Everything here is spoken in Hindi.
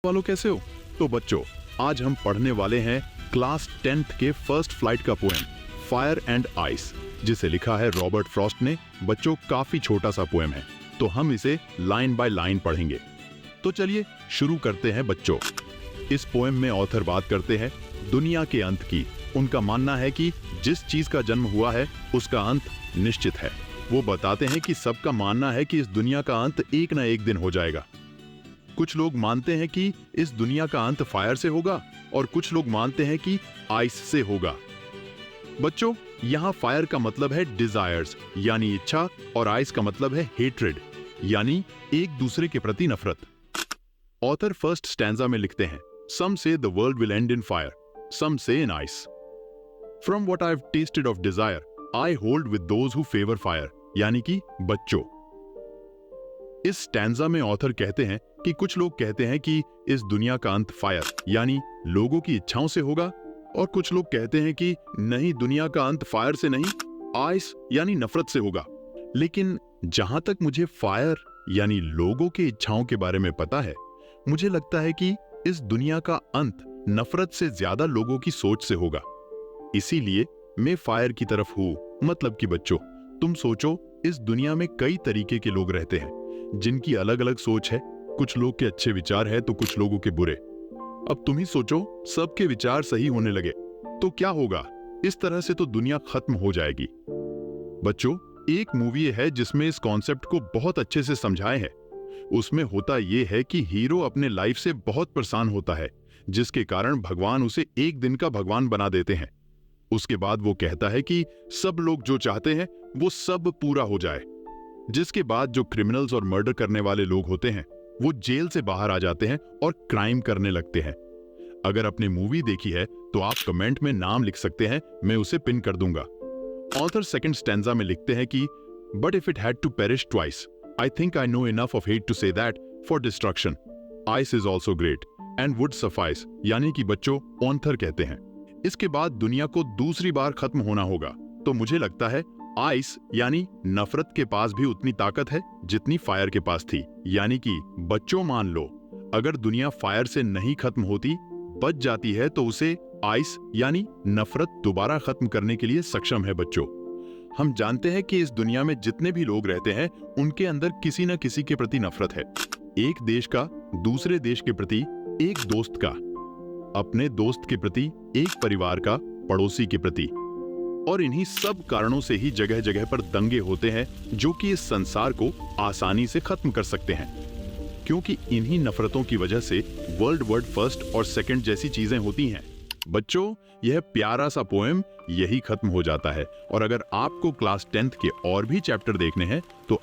वालों कैसे हो। तो बच्चों, आज हम पढ़ने वाले हैं क्लास 10th के फर्स्ट फ्लाइट का पोएम फायर एंड आइस, जिसे लिखा है रॉबर्ट फ्रॉस्ट ने। बच्चों, काफी छोटा सा पोएम है, तो हम इसे लाइन बाय लाइन पढ़ेंगे। तो चलिए शुरू करते हैं बच्चों। इस पोएम में ऑथर बात करते हैं दुनिया के अंत की। उनका मानना है कि जिस चीज का जन्म हुआ है उसका अंत निश्चित है। वो बताते हैं कि सबका मानना है कि इस दुनिया का अंत एक ना एक दिन हो जाएगा। कुछ लोग मानते हैं कि इस दुनिया का अंत फायर से होगा और कुछ लोग मानते हैं कि आइस से होगा। बच्चों, यहाँ फायर का मतलब है डिजायर्स यानी इच्छा, और आइस का मतलब है हेट्रेड यानी एक दूसरे के प्रति नफरत। ऑथर फर्स्ट स्टैंजा में लिखते हैं, some say the world will end in fire, some say in ice. From what I have tasted of desire, I hold with those who favour fire, यानी कि बच्चों, इस स्टैंजा में ऑथर कहते हैं कि कुछ लोग कहते हैं कि इस दुनिया का अंत फायर यानी लोगों की इच्छाओं से होगा, और कुछ लोग कहते हैं कि नहीं, दुनिया का अंत फायर से नहीं, आइस यानी नफरत से होगा। लेकिन जहां तक मुझे फायर यानी लोगों की इच्छाओं के बारे में पता है, मुझे लगता है कि इस दुनिया का अंत नफरत से ज्यादा लोगों की सोच से होगा। इसीलिए मैं फायर की तरफ हूं। मतलब कि बच्चों, तुम सोचो, इस दुनिया में कई तरीके के लोग रहते हैं जिनकी अलग अलग सोच है। कुछ लोग के अच्छे विचार है तो कुछ लोगों के बुरे। अब तुम ही सोचो, सबके विचार सही होने लगे तो क्या होगा। इस तरह से तो दुनिया खत्म हो जाएगी। बच्चों, एक मूवी है जिसमें इस कॉन्सेप्ट को बहुत अच्छे से समझाए है। उसमें होता यह है कि हीरो अपने लाइफ से बहुत परेशान होता है, जिसके कारण भगवान उसे एक दिन का भगवान बना देते हैं। उसके बाद वो कहता है कि सब लोग जो चाहते हैं वो सब पूरा हो जाए, जिसके बाद जो क्रिमिनल्स और मर्डर करने वाले लोग होते हैं वो जेल से बाहर आ जाते हैं और क्राइम करने लगते हैं। अगर आपने मूवी देखी है तो आप कमेंट में नाम लिख सकते हैं, मैं उसे पिन कर दूंगा। ऑथर सेकंड स्टैंजा में लिखते हैं कि but if it had to perish twice, I think I know enough of hate to say that for destruction ice is also great and would suffice, यानी कि बच्चों, ऑथर कहते हैं इसके बाद दुनिया को दूसरी बार खत्म होना होगा। तो मुझे लगता है आइस यानी नफरत के पास भी उतनी ताकत है जितनी फायर के पास थी। यानी कि बच्चों, मान लो अगर दुनिया फायर से नहीं खत्म होती, बच जाती है, तो उसे आइस यानी नफरत दोबारा खत्म करने के लिए सक्षम है। बच्चों, हम जानते हैं कि इस दुनिया में जितने भी लोग रहते हैं उनके अंदर किसी न किसी के प्रति नफरत है। एक देश का दूसरे देश के प्रति, एक दोस्त का अपने दोस्त के प्रति, एक परिवार का पड़ोसी के प्रति। और इन्हीं सब कारणों से ही जगह जगह पर दंगे होते हैं जो कि इस संसार को आसानी से खत्म कर सकते हैं, क्योंकि इन्हीं नफरतों की वजह से वर्ल्ड वॉर फर्स्ट और सेकंड जैसी चीजें होती हैं। बच्चों, यह प्यारा सा पोएम यही खत्म हो जाता है। और अगर आपको क्लास 10th के और भी चैप्टर देखने हैं तो